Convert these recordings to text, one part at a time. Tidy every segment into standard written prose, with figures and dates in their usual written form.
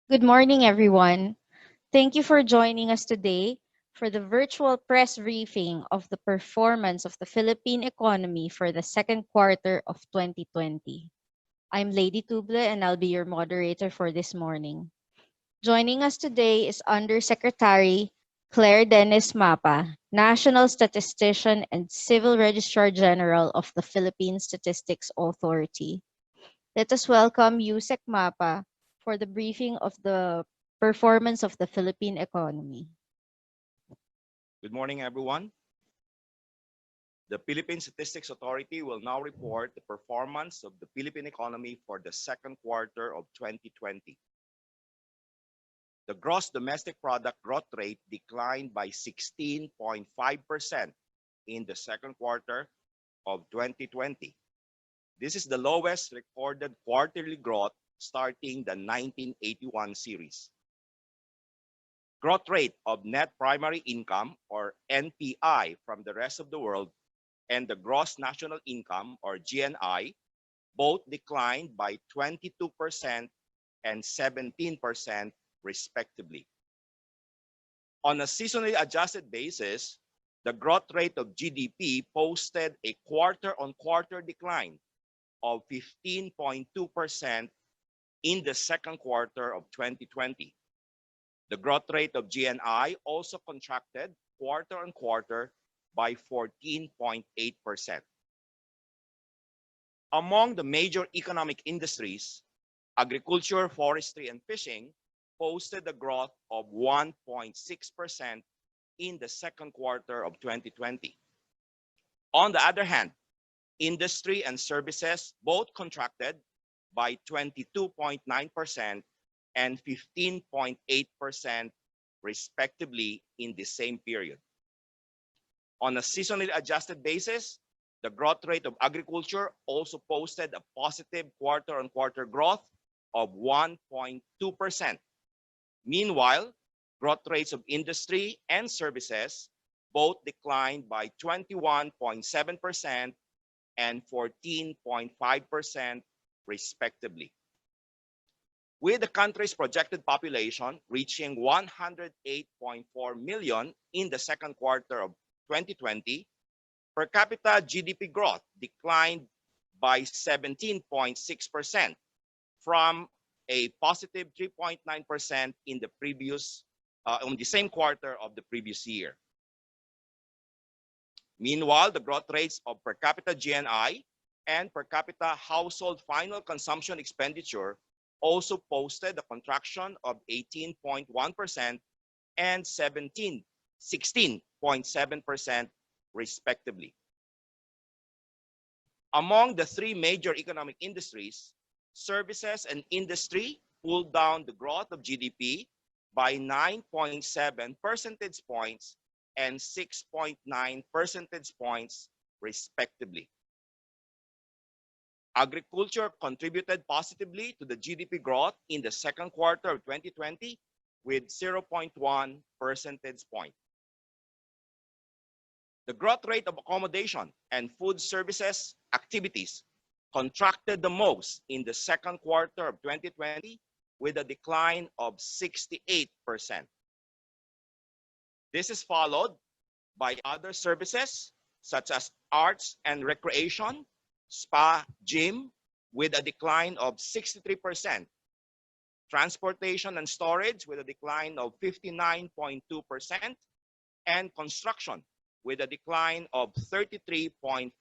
Good morning, everyone. Thank you for joining us today for the virtual press briefing of the performance of the Philippine economy for the second quarter of 2020. I'm Lady Tuble and I'll be your moderator for this morning. Joining us today is Undersecretary Claire Dennis Mapa, National Statistician and Civil Registrar General of the Philippine Statistics Authority. Let us welcome Yusek Mapa for the briefing of the performance of the Philippine economy. Good morning, everyone. The Philippine Statistics Authority will now report the performance of the Philippine economy for the second quarter of 2020. The gross domestic product growth rate declined by 16.5% in the second quarter of 2020. This is the lowest recorded quarterly growth starting the 1981 series. Growth rate of net primary income, or NPI, from the rest of the world and the gross national income, or GNI, both declined by 22% and 17% respectively. On a seasonally adjusted basis, the growth rate of GDP posted a quarter-on-quarter decline of 15.2% in the second quarter of 2020. The growth rate of GNI also contracted quarter-on-quarter by 14.8%. Among the major economic industries, agriculture, forestry, and fishing posted a growth of 1.6% in the second quarter of 2020. On the other hand, industry and services both contracted by 22.9% and 15.8% respectively in the same period. On a seasonally adjusted basis, the growth rate of agriculture also posted a positive quarter-on-quarter growth of 1.2%. Meanwhile, growth rates of industry and services both declined by 21.7% and 14.5% respectively. With the country's projected population reaching 108.4 million in the second quarter of 2020, per capita GDP growth declined by 17.6% from a positive 3.9% in the same quarter of the previous year. Meanwhile, the growth rates of per capita GNI and per capita household final consumption expenditure also posted a contraction of 18.1% and 16.7% respectively. Among the three major economic industries, services and industry pulled down the growth of GDP by 9.7 percentage points and 6.9 percentage points respectively. Agriculture contributed positively to the GDP growth in the second quarter of 2020 with 0.1 percentage point. The growth rate of accommodation and food services activities contracted the most in the second quarter of 2020 with a decline of 68%. This is followed by other services such as arts and recreation, spa, gym, with a decline of 63%, transportation and storage with a decline of 59.2%, and construction with a decline of 33.5%.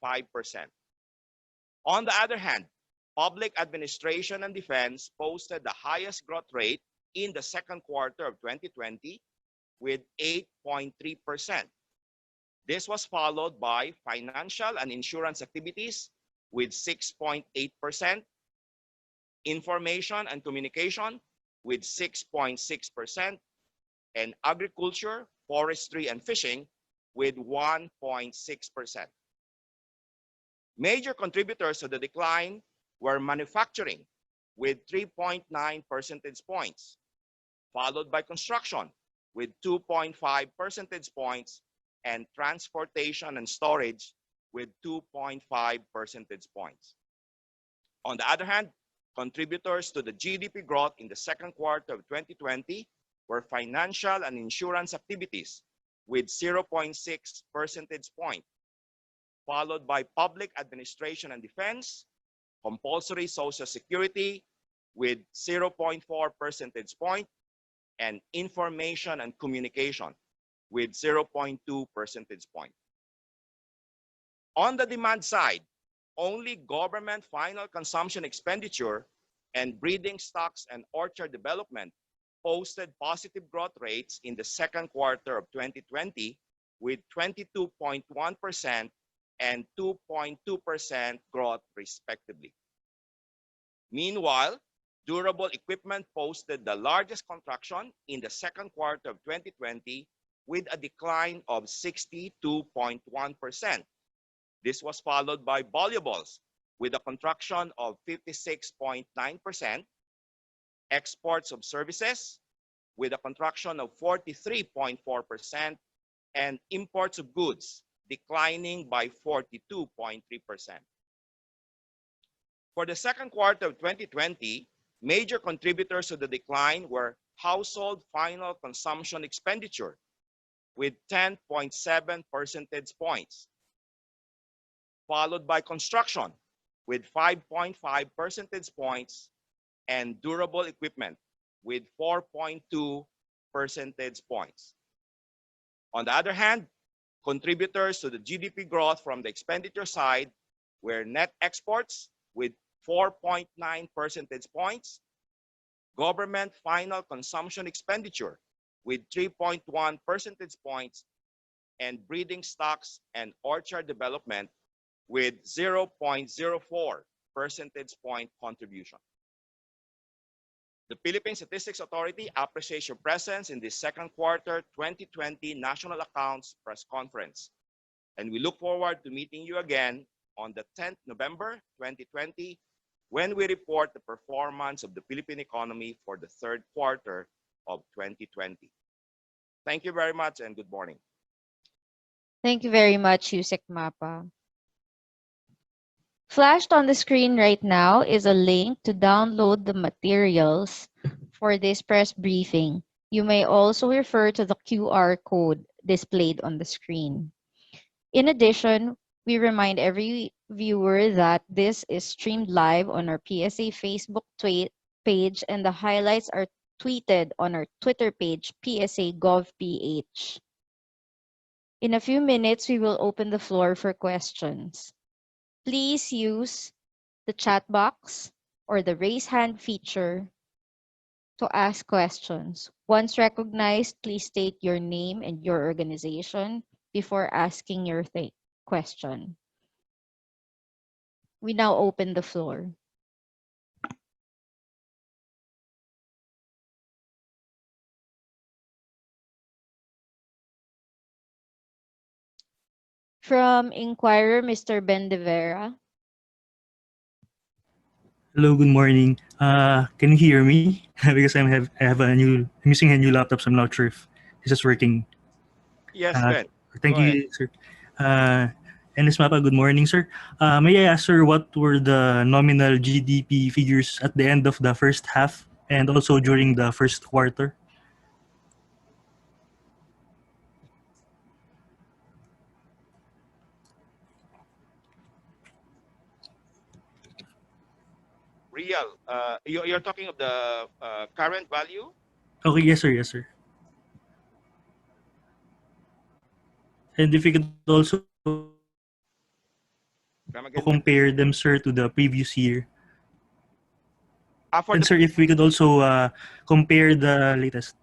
On the other hand, public administration and defense posted the highest growth rate in the second quarter of 2020 with 8.3%. This was followed by financial and insurance activities with 6.8%, information and communication with 6.6%, and agriculture, forestry, and fishing with 1.6%. Major contributors to the decline were manufacturing with 3.9 percentage points, followed by construction with 2.5 percentage points, and transportation and storage with 2.5 percentage points. On the other hand, Contributors to the GDP growth in the second quarter of 2020 were financial and insurance activities with 0.6 percentage point, followed by public administration and defense, compulsory social security with 0.4 percentage point, and information and communication with 0.2 percentage point. On the demand side, only government final consumption expenditure and breeding stocks and orchard development posted positive growth rates in the second quarter of 2020 with 22.1% and 2.2% growth respectively. Meanwhile, durable equipment posted the largest contraction in the second quarter of 2020 with a decline of 62.1%. This was followed by valuables with a contraction of 56.9%, exports of services with a contraction of 43.4%, and imports of goods declining by 42.3%. For the second quarter of 2020, major contributors to the decline were household final consumption expenditure with 10.7 percentage points, followed by construction with 5.5 percentage points, and durable equipment with 4.2 percentage points. On the other hand, contributors to the GDP growth from the expenditure side were net exports with 4.9 percentage points, government final consumption expenditure with 3.1 percentage points, and breeding stocks and orchard development with 0.04 percentage point contribution. The Philippine Statistics Authority appreciates your presence in this second quarter 2020 National Accounts Press Conference, and we look forward to meeting you again on the 10th November 2020 when we report the performance of the Philippine economy for the third quarter of 2020. Thank you very much and good morning. Thank you very much, Yusek Mapa. Flashed on the screen right now is a link to download the materials for this press briefing. You may also refer to the QR code displayed on the screen. In addition, we remind every viewer that this is streamed live on our PSA Facebook page, and the highlights are tweeted on our Twitter page, PSA GovPH. In a few minutes, we will open the floor for questions. Please use the chat box or the raise hand feature to ask questions. Once recognized, please state your name and your organization before asking your question. We now open the floor. From Inquirer, Mr. Bendevera. Hello, good morning. Can you hear me? Because I'm using a new laptop, so I'm not sure if this is working. Yes, Ben. Thank Go ahead. you, sir. Ms. Mapa, good morning, sir. May I ask, sir, what were the nominal GDP figures at the end of the first half and also during the first quarter? Real, you're talking of the current value? Okay, yes, sir, yes, sir. And if you could also compare them, sir, to the previous year. And sir, if we could also compare the latest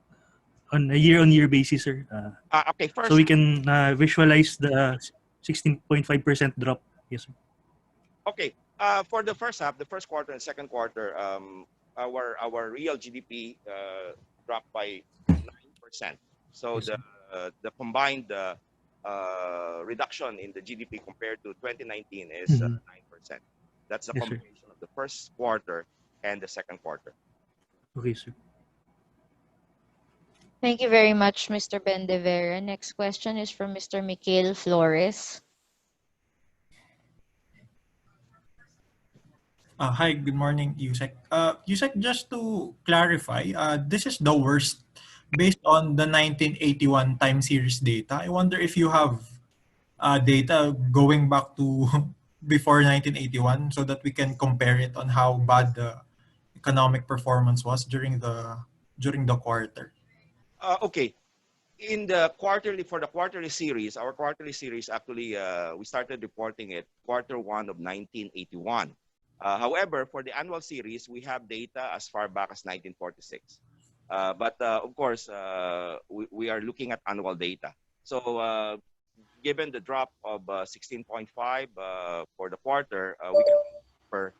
on a year-on-year basis, sir. Okay, first. So we can visualize the 16.5% drop. Yes, sir. Okay, for the first half, the first quarter and second quarter, our real GDP dropped by 9%. So yes, the combined reduction in the GDP compared to 2019 is 9%. That's the combination of the first quarter and the second quarter. Okay, sir. Thank you very much, Mr. Bendevera. Next question is from Mr. Michael Flores. Hi, good morning, Yusek. Yusek, just to clarify, this is the worst based on the 1981 time series data. I wonder if you have data going back to before 1981 so that we can compare it on how bad the economic performance was during the quarter. Okay. In the quarterly for the quarterly series, our quarterly series actually we started reporting it Q1 of 1981. However, for the annual series, we have data as far back as 1946. But of course, we are looking at annual data. So given the drop of 16.5 for the quarter, we can compare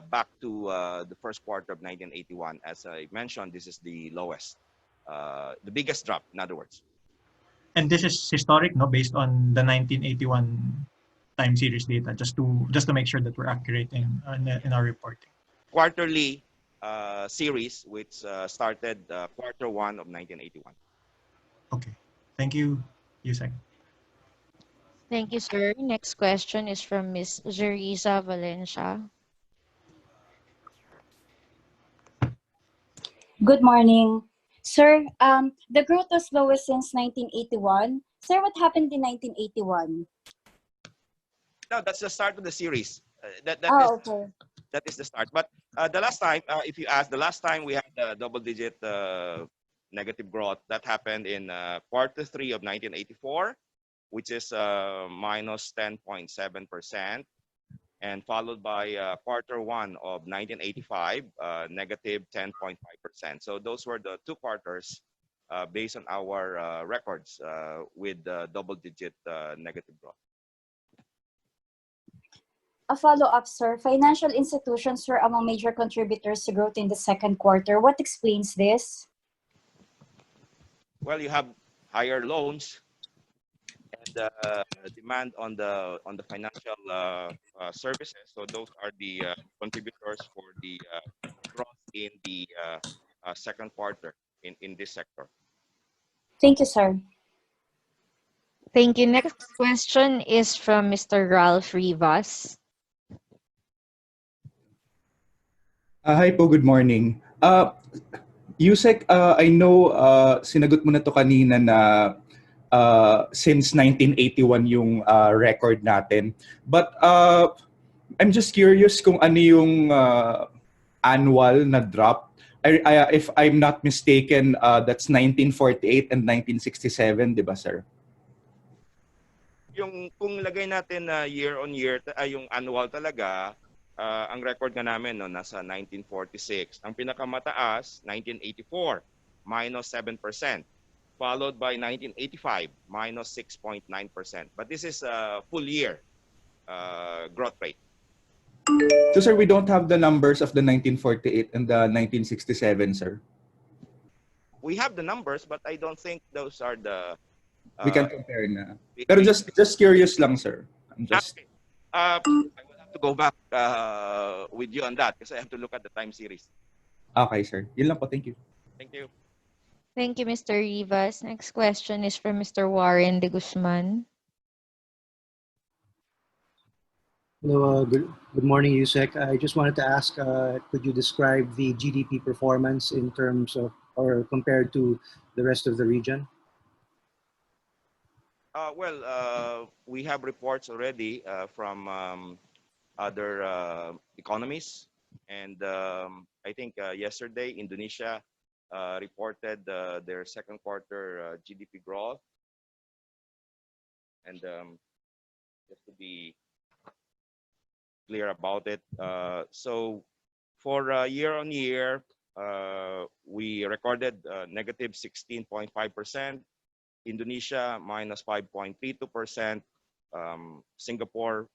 back to the first quarter of 1981. As I mentioned, this is the lowest, the biggest drop, in other words. And this is historic, no, based on the 1981 time series data, just to make sure that we're accurate in our reporting. Quarterly series, which started Q1 of 1981. Okay. Thank you, Yusek. Thank you, sir. Next question is from Ms. Jerisa Valencia. Good morning. Sir, the growth was lowest since 1981. Sir, what happened in 1981? No, that's the start of the series. Okay. That is the start. But the last time, if you ask, the last time we had double-digit negative growth, that happened in Q3 of 1984, which is minus 10.7%, and followed by Q1 of 1985, negative 10.5%. So those were the two quarters based on our records with double-digit negative growth. A follow-up, sir. Financial institutions were among major contributors to growth in the second quarter. What explains this? Well, you have higher loans and demand on the financial services. So those are the contributors for the growth in the second quarter in this sector. Thank you, sir. Thank you. Next question is from Mr. Ralph Rivas. Hi po, good morning. Yusek, I know sinagot mo na to kanina na since 1981 yung record natin. But I'm just curious kung ano yung annual na drop. If I'm not mistaken, that's 1948 and 1967, di ba, sir? Yung kung lagay natin na year on year, yung annual talaga, ang record nga namin no, nasa 1946. Ang pinakamataas, 1984, minus 7%. Followed by 1985, minus 6.9%. But this is a full year growth rate. So, sir, we don't have the numbers of the 1948 and the 1967, sir? We have the numbers, but I don't think those are the... we can compare na. Pero just curious lang, sir. I'm just... I will have to go back with you on that because I have to look at the time series. Okay, sir. Yun lang po. Thank you. Thank you. Thank you, Mr. Rivas. Next question is from Mr. Warren de Guzman. Hello, good morning, Yusek. I just wanted to ask, could you describe the GDP performance in terms of, or compared to the rest of the region? We have reports already from other economies. And I think yesterday, Indonesia reported their second quarter GDP growth. And just to be clear about it, so for year on year, we recorded negative 16.5%, Indonesia minus 5.32%, Singapore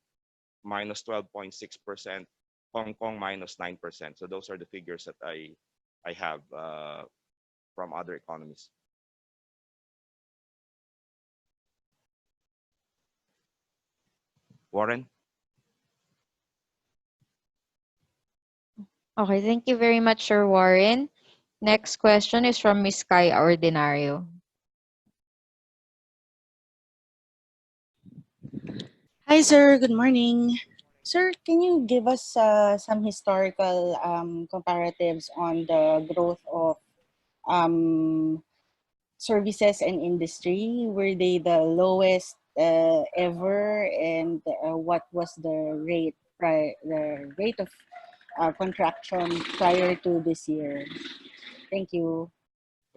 minus 12.6%, Hong Kong minus 9%. So those are the figures that I have from other economies. Warren? Okay, thank you very much, Sir Warren. Next question is from Ms. Kai Ordinario. Hi, sir. Good morning. Sir, can you give us some historical comparatives on the growth of services and industry? Were they the lowest ever, and what was the rate of contraction prior to this year? Thank you.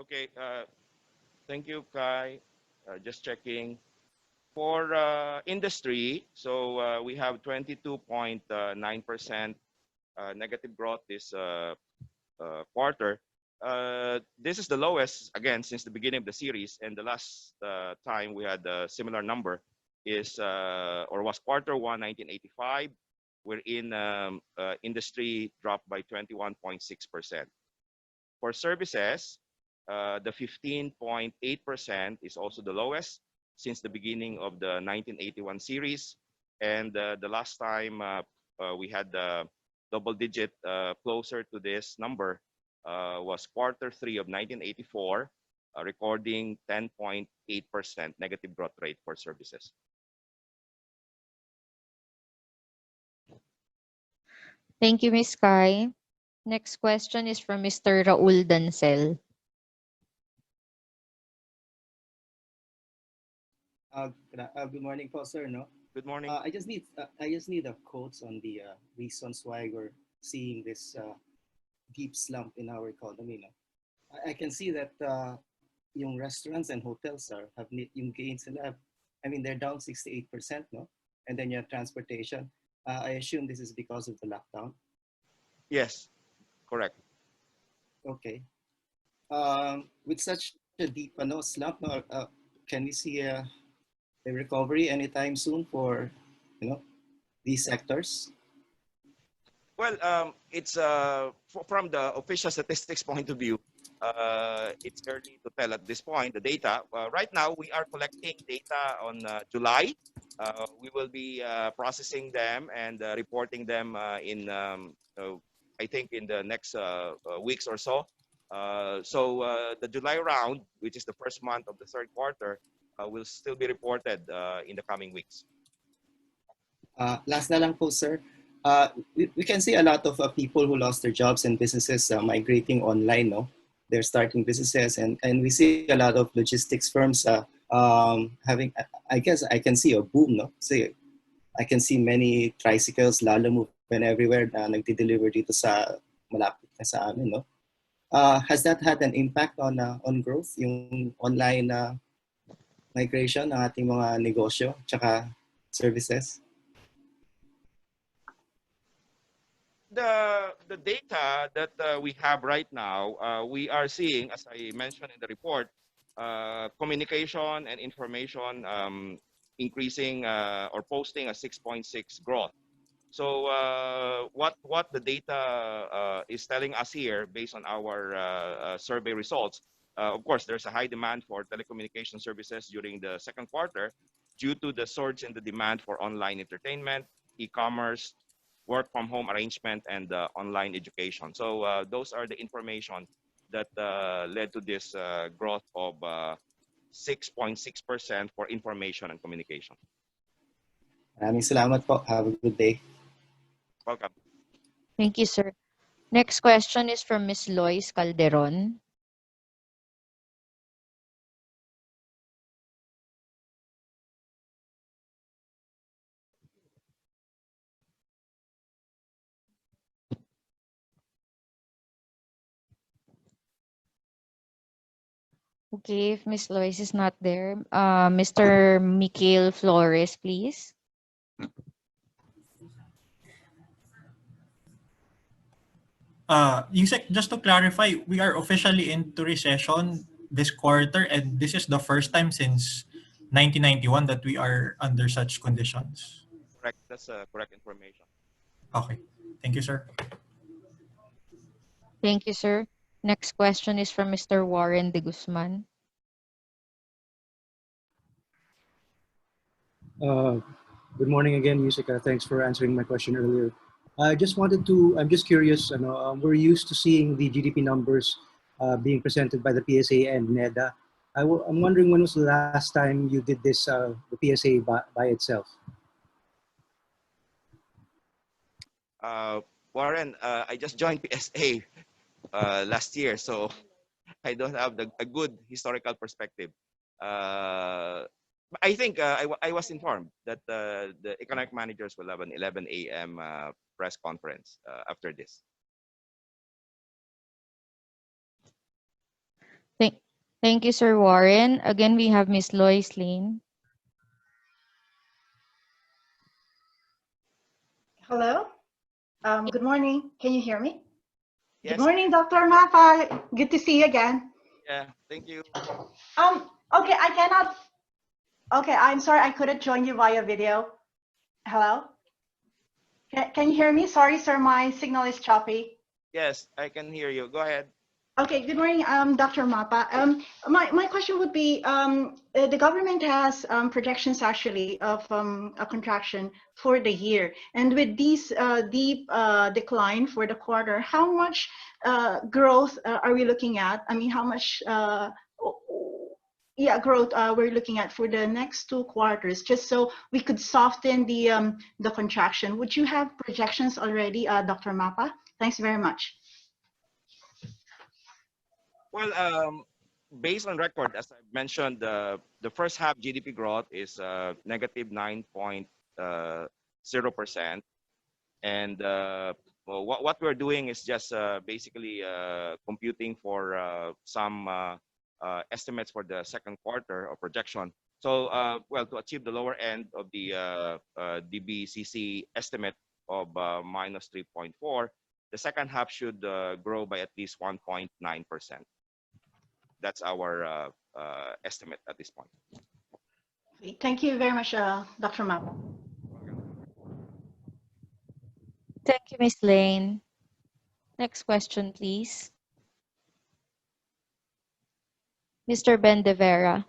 Okay, thank you, Kai. Just checking. For industry, so we have 22.9% negative growth this quarter. This is the lowest again since the beginning of the series, and the last time we had a similar number is or was Q1 1985, wherein industry dropped by 21.6%. For services, the 15.8% is also the lowest since the beginning of the 1981 series, and the last time we had the double digit closer to this number was Q3 of 1984, recording 10.8% negative growth rate for services. Thank you, Ms. Kai. Next question is from Mr. Raul Dancel. Good morning po, sir. No? Good morning. I just need a quotes on the reasons why we're seeing this deep slump in our economy. No? I can see that yung restaurants and hotels yung gains sila. I mean, they're down 68%, no? And then you have transportation. I assume this is because of the lockdown. Yes, correct. Okay. With such a deep slump, can we see a recovery anytime soon for these sectors? Well, it's from the official statistics point of view, it's early to tell at this point the data. Right now, we are collecting data on July. We will be processing them and reporting them in, I think, in the next weeks or so. So the July round, which is the first month of the third quarter, will still be reported in the coming weeks. Last na lang po, sir. We can see a lot of people who lost their jobs and businesses migrating online. No, they're starting businesses, and we see a lot of logistics firms having. I guess I can see a boom. No, see, I can see many tricycles, lalo moving everywhere na nagdi-deliver dito sa malapit na sa amin. No, has that had an impact on growth, yung online migration ng ating mga negosyo tsaka services? The data that we have right now, we are seeing, as I mentioned in the report, communication and information increasing or posting a 6.6 growth. So what the data is telling us here, based on our survey results, of course, there's a high demand for telecommunication services during the second quarter due to the surge in the demand for online entertainment, e-commerce, work from home arrangement, and online education. So those are the information that led to this growth of 6.6% for information and communication. Maraming salamat po. Have a good day. Welcome. Thank you, sir. Next question is from Ms. Lois Calderon. Okay, if Ms. Lois is not there, Mr. Mikhail Flores, please. Yusek, just to clarify, we are officially into recession this quarter, and this is the first time since 1991 that we are under such conditions. Correct. That's correct information. Okay. Thank you, sir. Thank you, sir. Next question is from Mr. Warren De Guzman. Good morning again, Yusika. Thanks for answering my question earlier. I'm just curious, we're used to seeing the GDP numbers being presented by the PSA and NEDA. I'm wondering, when was the last time you did this, the PSA by itself? Warren, I just joined PSA last year, so I don't have a good historical perspective. But I think I was informed that the economic managers will have an 11 a.m. Press conference after this. Thank, thank you, Sir Warren. Again, we have Miss Lois Lane. Hello. Good morning. Can you hear me? Good Yes. morning, Dr. Mapa. Good to see you again. Yeah. Thank you. Okay, I cannot. Okay, I'm sorry, I couldn't join you via video. Hello. Can you hear me? Sorry, sir, my signal is choppy. Yes, I can hear you. Go ahead. Okay, good morning, Dr. Mapa. My question would be, the government has projections actually of a contraction for the year. And with these deep decline for the quarter, how much growth are we looking at? I mean, how much growth we're looking at for the next 2 quarters, just so we could soften the contraction. Would you have projections already, Dr. Mapa? Thanks very much. Well, based on record, as I mentioned, the first half GDP growth is negative 9.0%, and well, what we're doing is just basically computing for some estimates for the second quarter or projection. So, well, to achieve the lower end of the DBCC estimate of minus 3.4, the second half should grow by at least 1.9%. That's our estimate at this point. Thank you very much, Dr. Map. Thank you, Miss Lane. Next question, please. Mr. Ben De Vera.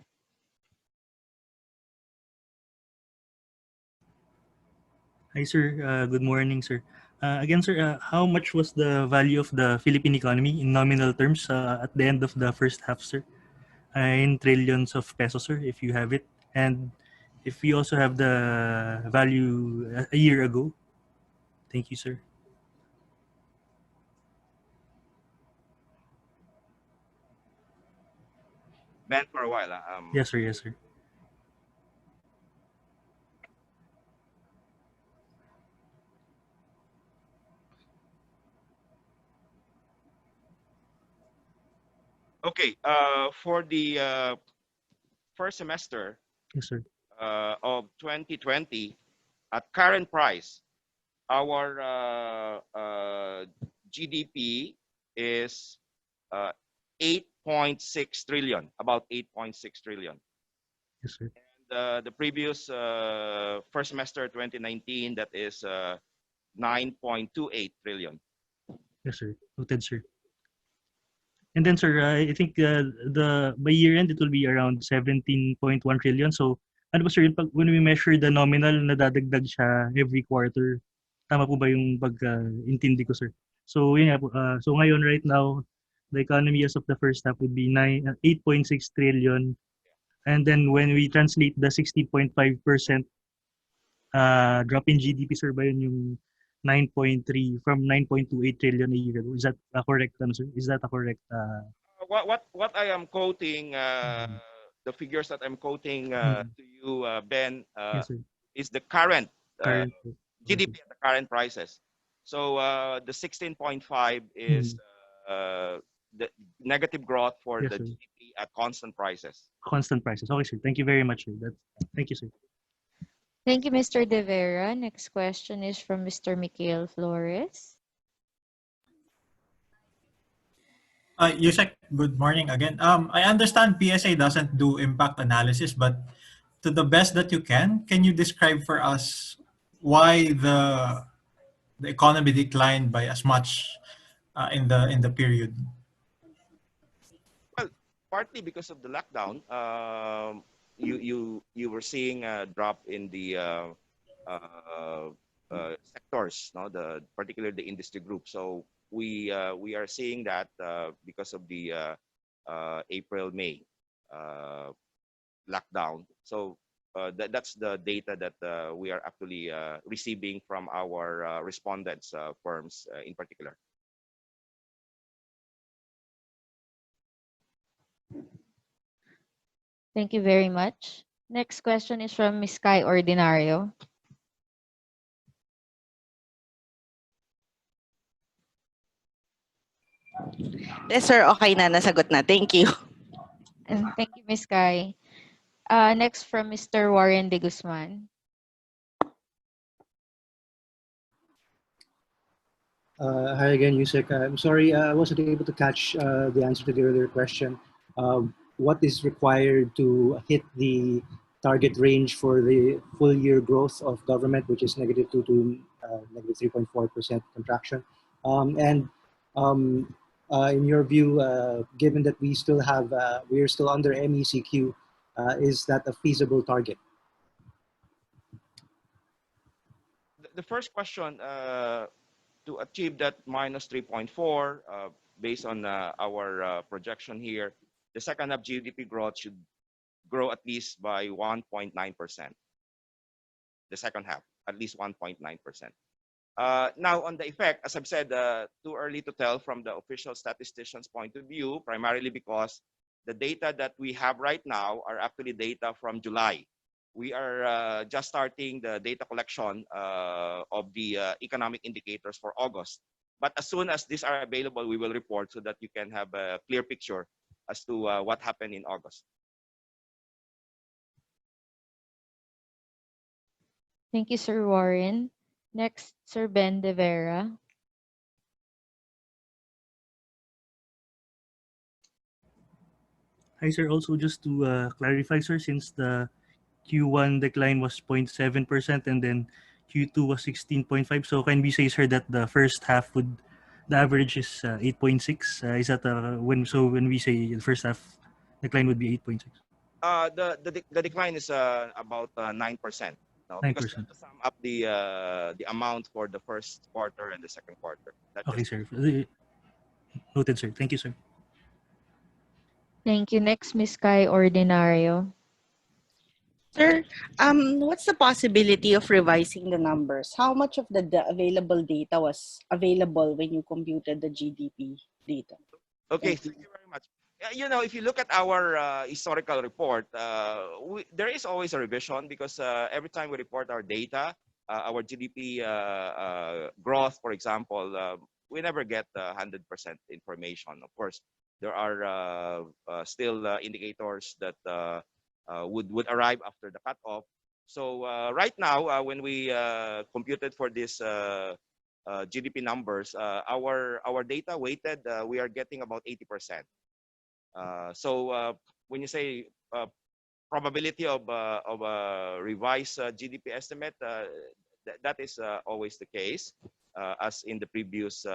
Hi, sir. Good morning, sir. Again, sir, how much was the value of the Philippine economy in nominal terms at the end of the first half, sir? In trillions of pesos, sir, if you have it. And if you also have the value a year ago. Thank you, sir. Ben, for a while. Yes, sir. Yes, sir. Okay. For the first semester Yes, sir. of 2020, at current price, our GDP is 8.6 trillion, about 8.6 trillion. Yes, sir. And the previous first semester 2019, that is 9.28 trillion. Yes, sir. Noted, sir. And then, sir, I think the by year end it will be around 17.1 trillion. So, ano ba, sir, when we measure the nominal, nadadagdag siya every quarter. Tama po ba yung pag-intindi ko, sir? So, yun nga po. So, ngayon, right now, the economy as of the first half would be 8.6 trillion. And then when we translate the 60.5% drop in GDP, sir, ba yun yung 9.3 from 9.28 trillion a year ago? Is that a correct answer? Is that a correct? What I am quoting, the figures that I'm quoting to you, Ben, Yes, sir. is the current Current GDP at the current prices. So the 16.5 is the negative growth for Yes, the sir. GDP at constant prices. Constant prices. Okay, sir. Thank you very much, sir. Thank you, sir. Thank you, Mr. De Vera. Next question is from Mr. Mikael Flores. Yusek, good morning again. I understand PSA doesn't do impact analysis, but to the best that you can you describe for us why the economy declined by as much in the period? Well, partly because of the lockdown, you were seeing a drop in the sectors, no, particularly the industry group. So we are seeing that because of the April May lockdown. So that's the data that we are actually receiving from our respondents firms in particular. Thank you very much. Next question is from Ms. Kai Ordinario. Yes, sir. Okay na. Nasagot na. Thank you. And thank you, Ms. Kai. Next from Mr. Warren de Guzman. Hi again, Yusek. I'm sorry, I wasn't able to catch the answer to the earlier question. What is required to hit the target range for the full year growth of government, which is -2 to negative 3.4% contraction? And in your view, given that we are still under MECQ, is that a feasible target? The first question, to achieve that minus 3.4, based on our projection here, the second half GDP growth should grow at least by 1.9%. The second half, at least 1.9%. Now, on the effect, as I've said, too early to tell from the official statistician's point of view, primarily because the data that we have right now are actually data from July. We are just starting the data collection of the economic indicators for August. But as soon as these are available, we will report so that you can have a clear picture as to what happened in August. Thank you, Sir Warren. Next, Sir Ben De Vera. Hi, sir. Also, just to clarify, sir, since the Q1 decline was 0.7% and then Q2 was 16.5. So can we say, sir, that the first half the average is 8.6? Is that when we say the first half decline would be 8.6? The decline is about 9%. No, because you have 9%. to sum up the amount for the first quarter and the second quarter. Okay, sir. Noted, sir. Thank you, sir. Thank you. Next, Ms. Kai Ordinario. Sir, what's the possibility of revising the numbers? How much of the available data was available when you computed the GDP data? Okay, thank you very much. You know, if you look at our historical report, there is always a revision because every time we report our data, our GDP growth, for example, we never get 100% information. Of course, there are still indicators that would arrive after the cutoff. So right now, when we computed for this GDP numbers, our data weighted, we are getting about 80%. So when you say probability of a revised GDP estimate, that is always the case, as in the previous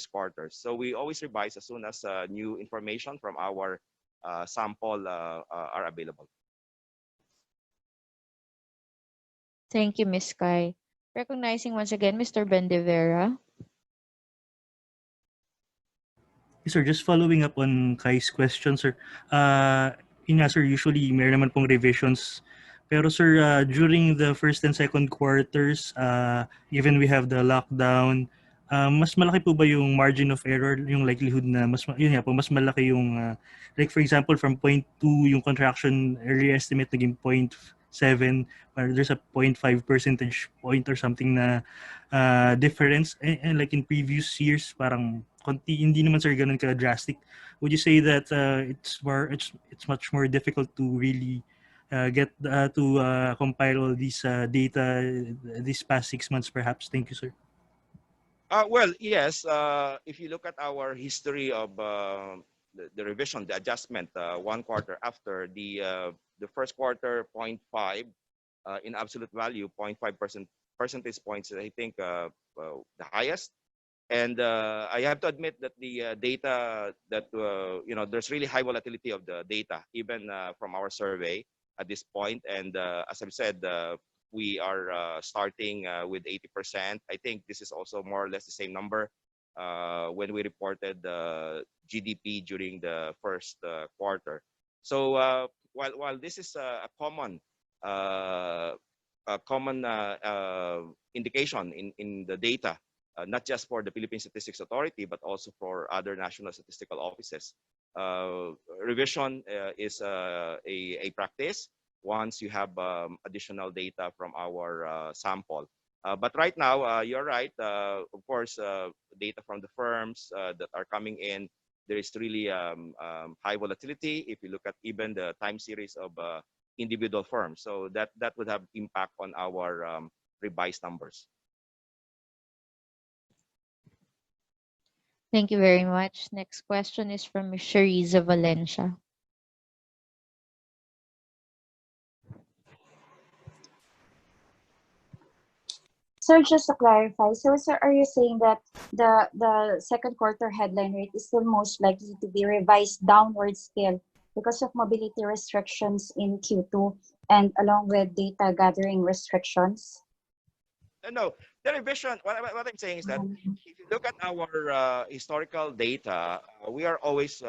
quarters. So we always revise as soon as new information from our sample are available. Thank you, Ms. Kai. Recognizing once again Mr. Ben De Vera. Yes, sir, just following up on Kai's question, sir. Yun nga, sir, usually meron naman pong revisions. Pero sir, during the first and second quarters, even we have the lockdown, mas malaki po ba yung margin of error, yung likelihood na yun nga po, mas malaki yung like for example from 0.2 yung contraction early estimate naging 0.7, or there's a 0.5 percentage point or something na difference, and like in previous years parang konti, hindi naman sir ganun ka drastic. Would you say that it's much more difficult to really get to compile all these data these past 6 months perhaps? Thank you, sir. Well, yes. If you look at our history of the revision, the adjustment, one quarter after the first quarter, 0.5 in absolute value, 0.5 percentage points, I think the highest. And I have to admit that the data that, there's really high volatility of the data, even from our survey at this point. And as I've said, we are starting with 80%. I think this is also more or less the same number when we reported the GDP during the first quarter. So while this is a common a common indication in the data, not just for the Philippine Statistics Authority, but also for other national statistical offices. Revision is a practice once you have additional data from our sample. But right now, you're right. Of course, data from the firms that are coming in, there is really high volatility if you look at even the time series of individual firms. So that would have impact on our revised numbers. Thank you very much. Next question is from Ms. Shariza Valencia. Sir, just to clarify, so sir, are you saying that the second quarter headline rate is still most likely to be revised downward still because of mobility restrictions in Q2 and along with data gathering restrictions? No, the revision, what I'm saying is that if you look at our historical data, we are always,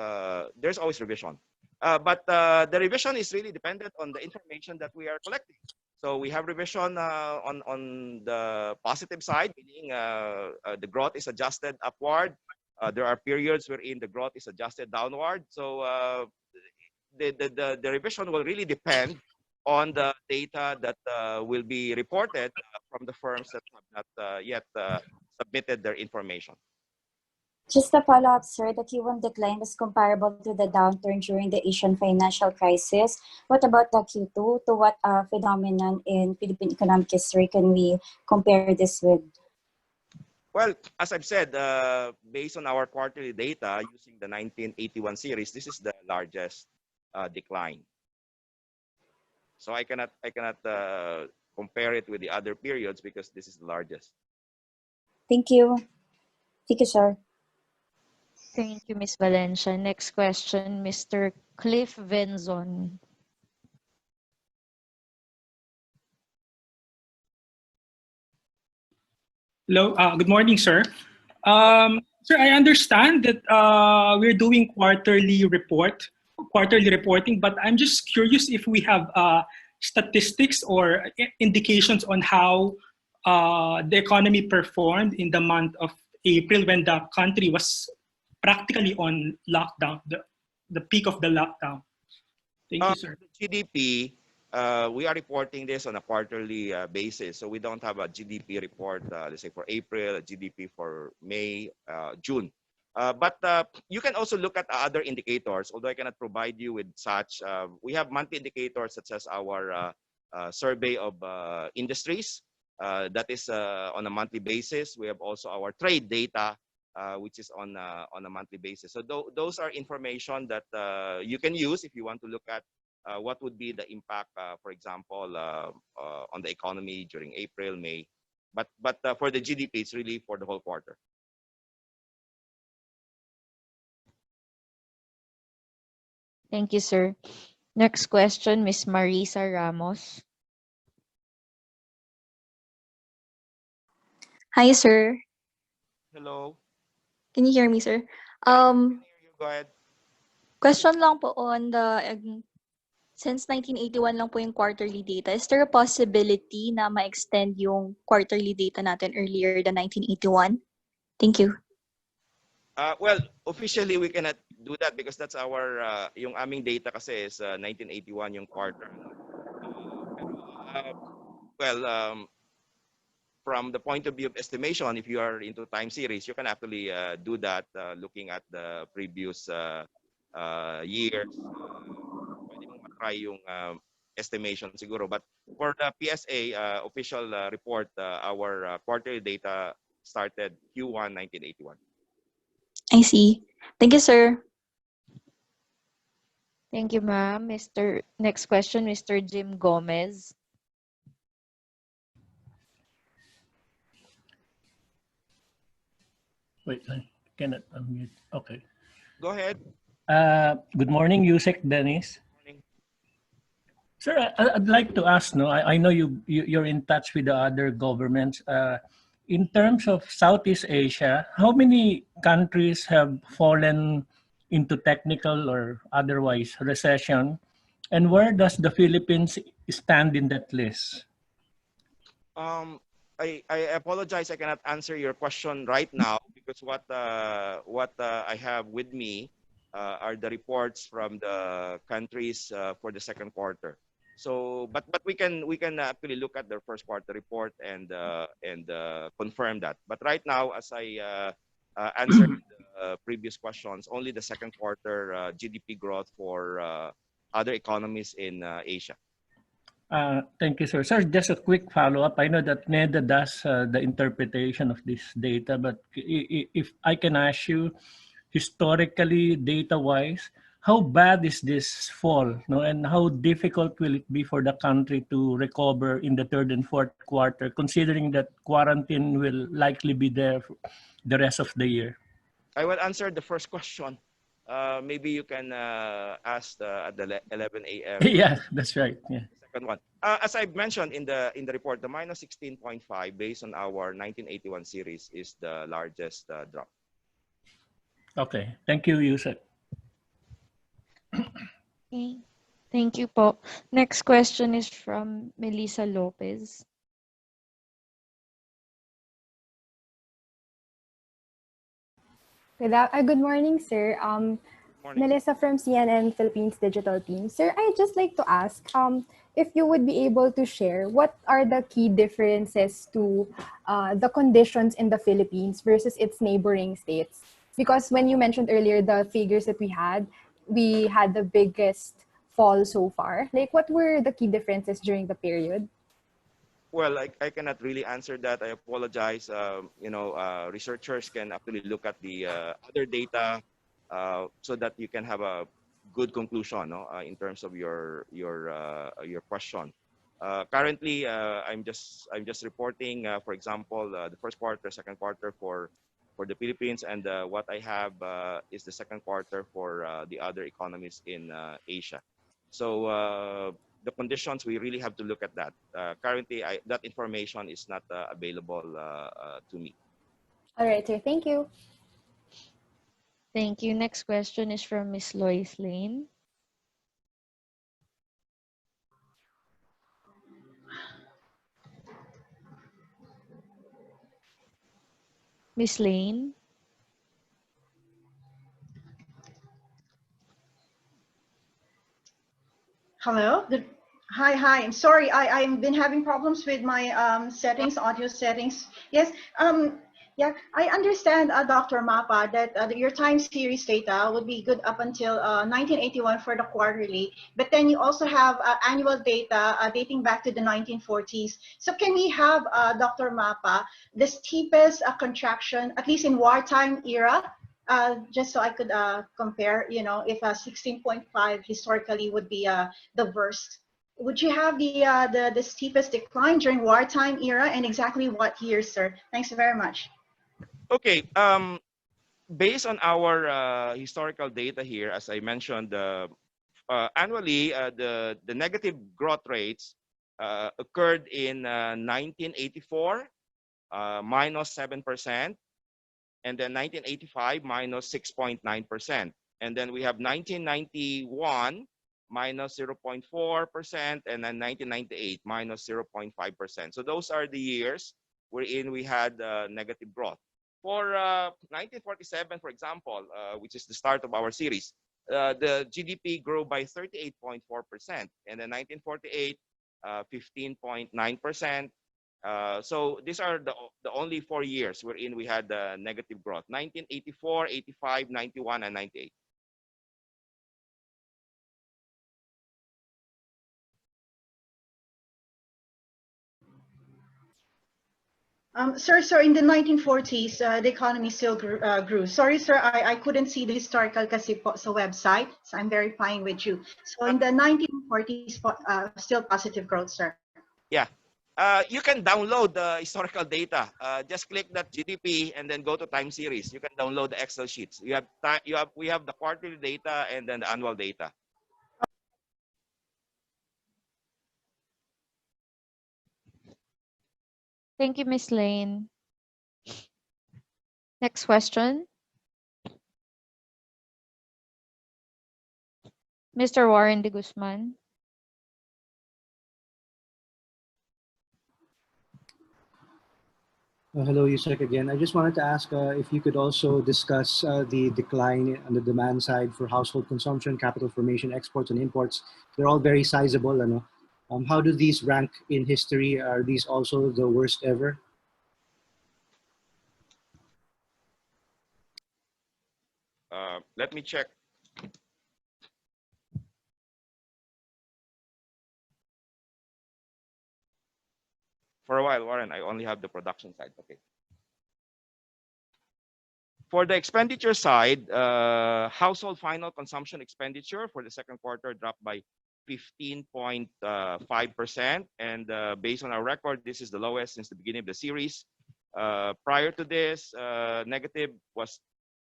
there's always revision. But the revision is really dependent on the information that we are collecting. So we have revision on the positive side, meaning the growth is adjusted upward. There are periods wherein the growth is adjusted downward. So the revision will really depend on the data that will be reported from the firms that have not yet submitted their information. Just a follow-up, sir, the Q1 decline was comparable to the downturn during the Asian financial crisis. What about the Q2? To what phenomenon in Philippine economic history can we compare this with? Well, as I've said, based on our quarterly data using the 1981 series, this is the largest decline. So I cannot compare it with the other periods because this is the largest. Thank you. Thank you, sir. Thank you, Ms. Valencia. Next question, Mr. Cliff Venzon. Hello, good morning, sir. Sir, I understand that we're doing quarterly reporting, but I'm just curious if we have statistics or indications on how the economy performed in the month of April when the country was practically on lockdown, the peak of the lockdown. Thank you, sir. The GDP, we are reporting this on a quarterly basis. So we don't have a GDP report, let's say for April, a GDP for May, June. But you can also look at other indicators, although I cannot provide you with such. We have monthly indicators such as our survey of industries. That is on a monthly basis. We have also our trade data, which is on a monthly basis. So those are information that you can use if you want to look at what would be the impact, for example, on the economy during April, May. But for the GDP, it's really for the whole quarter. Thank you, sir. Next question, Ms. Marisa Ramos. Hi, sir. Hello. Can you hear me, sir? Go ahead. Question lang po on the, since 1981 lang po yung quarterly data, is there a possibility na ma-extend yung quarterly data natin earlier than 1981? Thank you. Well, officially we cannot do that because that's our yung aming data kasi is 1981 yung quarter. From the point of view of estimation, if you are into time series, you can actually do that looking at the previous years. Pwede mong matry yung estimation siguro. But for the PSA official report, our quarterly data started Q1 1981. I see. Thank you, sir. Thank you, ma'am. Next question, Mr. Jim Gomez. Wait, I cannot unmute. Okay. Go ahead. Good morning, Yusek Dennis. Morning. Sir, I'd like to ask, I know you're in touch with the other governments. In terms of Southeast Asia, how many countries have fallen into technical or otherwise recession? And where does the Philippines stand in that list? I apologize. I cannot answer your question right now because what I have with me are the reports from the countries for the second quarter. So, but we can actually look at the first quarter report and confirm that. But right now, as I answered the previous questions, only the second quarter GDP growth for other economies in Asia. Thank you, sir. Sir, just a quick follow-up. I know that NEDA does the interpretation of this data, but if I can ask you, historically, data-wise, how bad is this fall? No, and how difficult will it be for the country to recover in the third and fourth quarter, considering that quarantine will likely be there for the rest of the year? I will answer the first question. Maybe you can ask at the 11 a.m. Yeah, that's right. Yeah. Second one. As I mentioned in the report, the minus 16.5 based on our 1981 series is the largest drop. Okay. Thank you, Yusek. Okay. Thank you po. Next question is from Melissa Lopez. Good morning, sir. Morning. Melissa from CNN Philippines Digital Team. Sir, I'd just like to ask if you would be able to share what are the key differences to the conditions in the Philippines versus its neighboring states? Because when you mentioned earlier the figures that we had the biggest fall so far. Like, what were the key differences during the period? Well, I cannot really answer that. I apologize. Researchers can actually look at the other data so that you can have a good conclusion, no, in terms of your question. Currently, I'm just reporting, for example, the first quarter, second quarter for the Philippines, and what I have is the second quarter for the other economies in Asia. So the conditions, we really have to look at that. Currently, that information is not available to me. All right, sir. Thank you. Thank you. Next question is from Miss Lois Lane. Miss Lane. Hello. Hi. I'm sorry. I've been having problems with my settings, audio settings. Yes. Yeah. I understand, Dr. Mapa, that your time series data would be good up until 1981 for the quarterly, but then you also have annual data dating back to the 1940s. So can we have, Dr. Mapa, the steepest contraction, at least in wartime era? Just so I could compare, if 16.5 historically would be the worst. Would you have the steepest decline during wartime era, and exactly what year, sir? Thanks very much. Okay. Based on our historical data here, as I mentioned, annually the negative growth rates occurred in 1984, minus 7%. And then 1985, minus 6.9%. And then we have 1991, minus 0.4%, and then 1998, minus 0.5%. So those are the years wherein we had negative growth. For 1947, for example, which is the start of our series, the GDP grew by 38.4%. And then 1948, 15.9%. So these are the only 4 years wherein we had negative growth: 1984, 85, 91, and 98. Sir, in the 1940s, the economy still grew. Sorry, sir, I couldn't see the historical kasi po sa website, so I'm verifying with you. So in the 1940s, still positive growth, sir. Yeah. You can download the historical data. Just click that GDP and then go to time series. You can download the Excel sheets. We have the quarterly data and then the annual data. Thank you, Miss Lane. Next question. Mr. Warren de Guzman. Hello, Yusek again. I just wanted to ask if you could also discuss the decline on the demand side for household consumption, capital formation, exports, and imports. They're all very sizable. How do these rank in history? Are these also the worst ever? Let me check. For a while, Warren, I only have the production side. Okay. For the expenditure side, household final consumption expenditure for the second quarter dropped by 15.5%. And based on our record, this is the lowest since the beginning of the series. Prior to this, negative was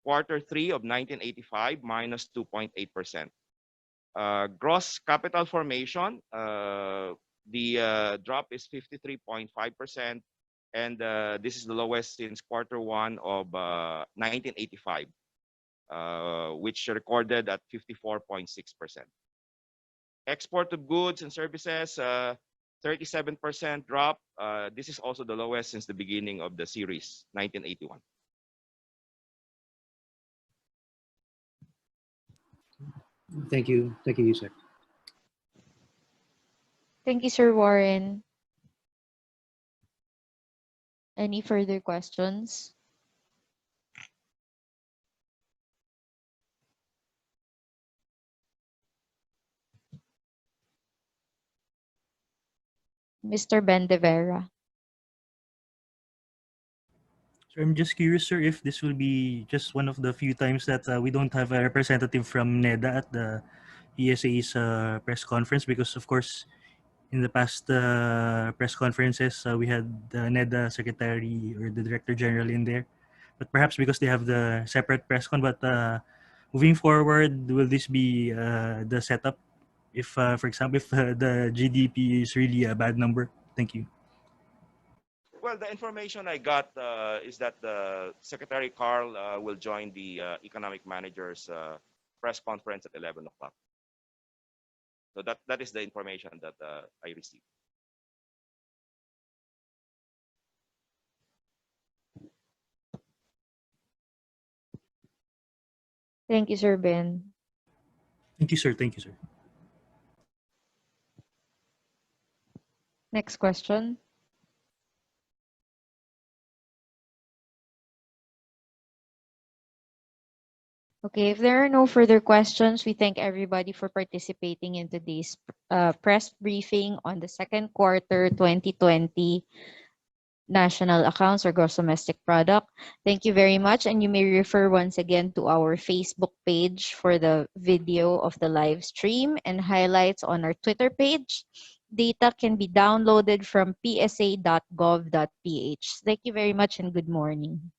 quarter 3 of 1985, minus 2.8%. Gross capital formation, the drop is 53.5%. And this is the lowest since quarter 1 of 1985, which recorded at 54.6%. Export of goods and services, 37% drop. This is also the lowest since the beginning of the series, 1981. Thank you, Yusek. Thank you, Sir Warren. Any further questions? Mr. Ben de Vera. So I'm just curious, sir, if this will be just one of the few times that we don't have a representative from NEDA at the ESA's press conference, because of course, in the past press conferences, we had the NEDA secretary or the director general in there, but perhaps because they have the separate press con. But moving forward, will this be the setup? If, for example, if the GDP is really a bad number? Thank you. Well, the information I got is that the Secretary Carl will join the economic managers press conference at 11 o'clock. So that is the information that I received. Thank you, Sir Ben. Thank you, sir. Thank you, sir. Next question. Okay, if there are no further questions, we thank everybody for participating in today's press briefing on the second quarter 2020 national accounts or gross domestic product. Thank you very much, and you may refer once again to our Facebook page for the video of the live stream and highlights on our Twitter page. Data can be downloaded from psa.gov.ph. Thank you very much and good morning.